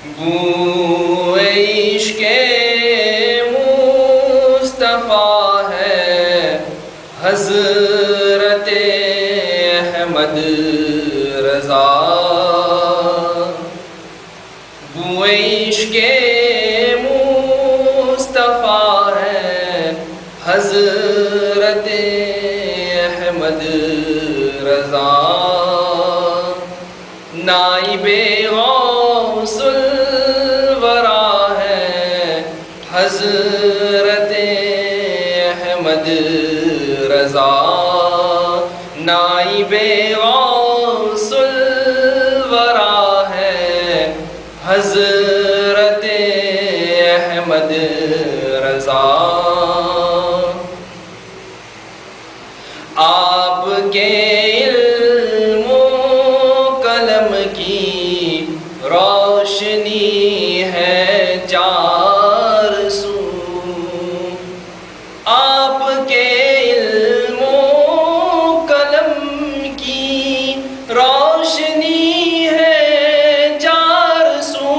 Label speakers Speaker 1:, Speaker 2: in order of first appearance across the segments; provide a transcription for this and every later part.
Speaker 1: بو عشق مصطفیٰ ہے حضرت احمد رضا، بو عشق مصطفیٰ ہے حضرت احمد رضا، نائب غوث الورا ہے حضرت احمد رضا، نائب غوث الورا ہے حضرت احمد رضا، آپ کے علم و قلم کی روشنی ہے چار سو، آپ کے علم و قلم کی روشنی ہے چار سو،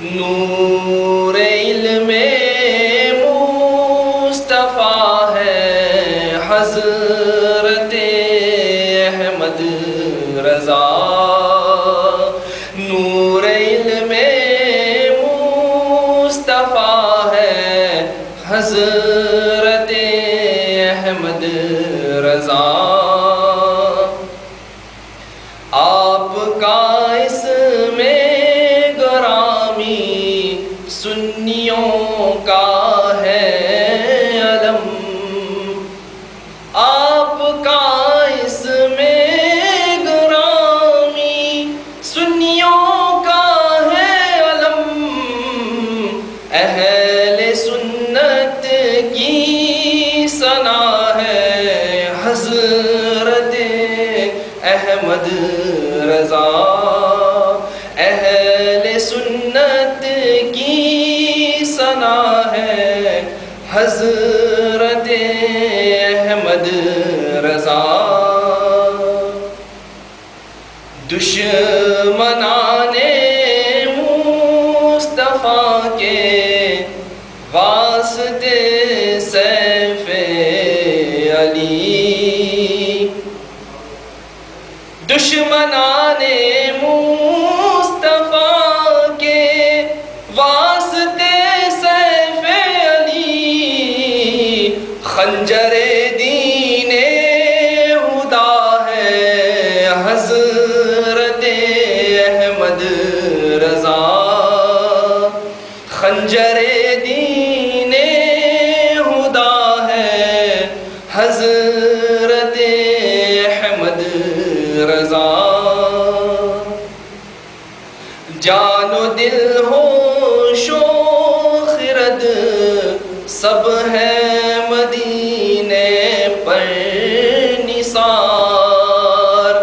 Speaker 1: نور علم مصطفیٰ ہے حضرت احمد رضا، نور علم مصطفیٰ ہے حضرت احمد رضا، آپ کا اس میں گرامی سنیوں کا ہے علم، آپ کا اس میں گرامی سنیوں کا ہے علم، اہل سنت کی ثنا ہے حضرت احمد رضا، اہل سنت کی ثنا ہے حضرت احمد رضا، دشمنان مصطفیٰ کے واسطے سیف علی، دشمنان مصطفیٰ کے واسطے سیف علی، خنجر دین ہدا ہے حضرت احمد رضا، خنجر دین ہدا ہے حضرت احمد رضا، جان و دل ہوش و خرد سب ہے مدینے پر نثار،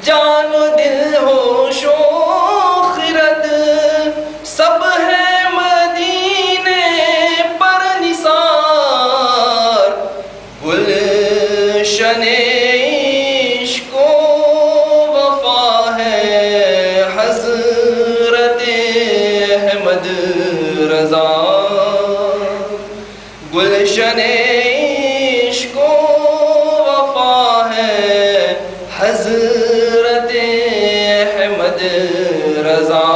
Speaker 1: جان و دل ہوش و خرد سب ہے مدینے پر نثار، گلشن عشق و وفا ہے حضرت احمد رضا، گلشن عشق و وفا ہے حضرت احمد رضا،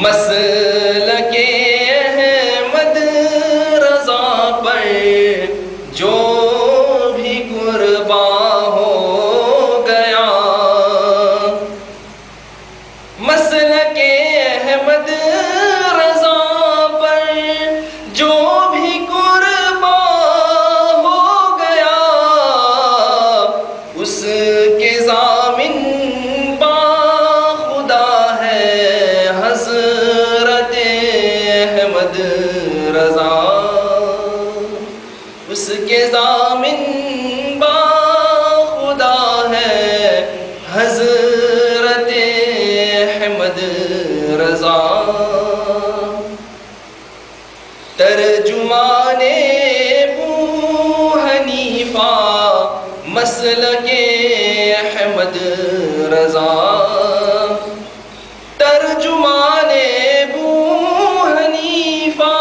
Speaker 1: مسلک احمد رضا پر جو بھی قربان ہو گیا، مسلک احمد رضا پر جو بھی قربان ہو گیا، اس کے ضامن باخدا ہے حضرت احمد رضا، اس کے ضامن باخدا احمد رضا ترجمان ابو حنیفہ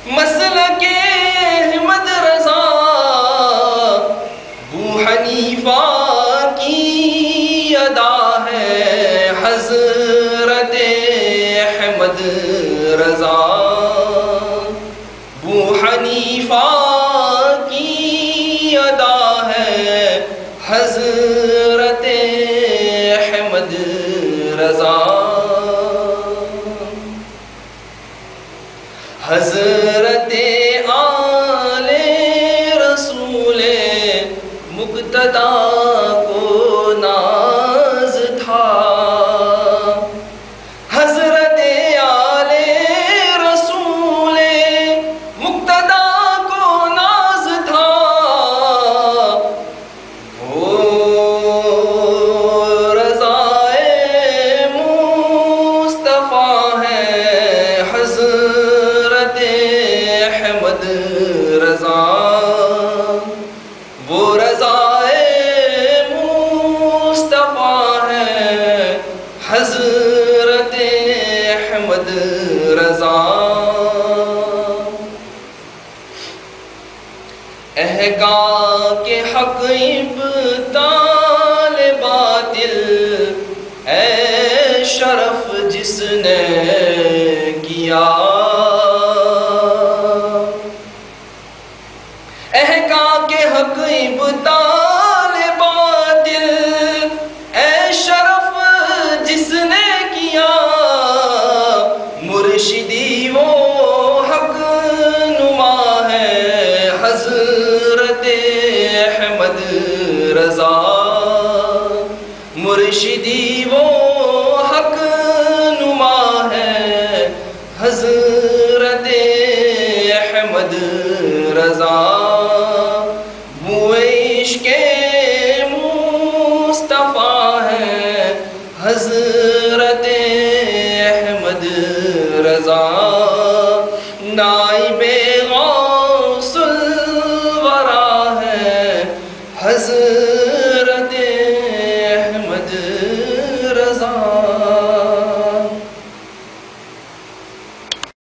Speaker 1: مسلک احمد رضا ابو حنیفہ کی ادا ہے حضرت احمد رضا ابو حنیفہ کی ادا ہے حضرت احمد رضا حضرت آل رسول مقتدا کو ناز تھا حضرت آل رسول مقتدا کو ناز تھا وہ رضائے مصطفیٰ ہے حضرت احمد رضا وہ رضائے مصطفیٰ ہے حضرت احمد رضا احقاق کے حق ابطال باطل اے شرف جس نے کیا احقاق کے حق ابطال باطل اے شرف جس نے کیا مرشدی وہ حق نما ہے حضرت احمد رضا مرشدی وہ حق نما ہے حضرت احمد رضا وہ عشق مصطفیٰ ہے حضرت احمد رضا نائب غوث الورا ہے حضرت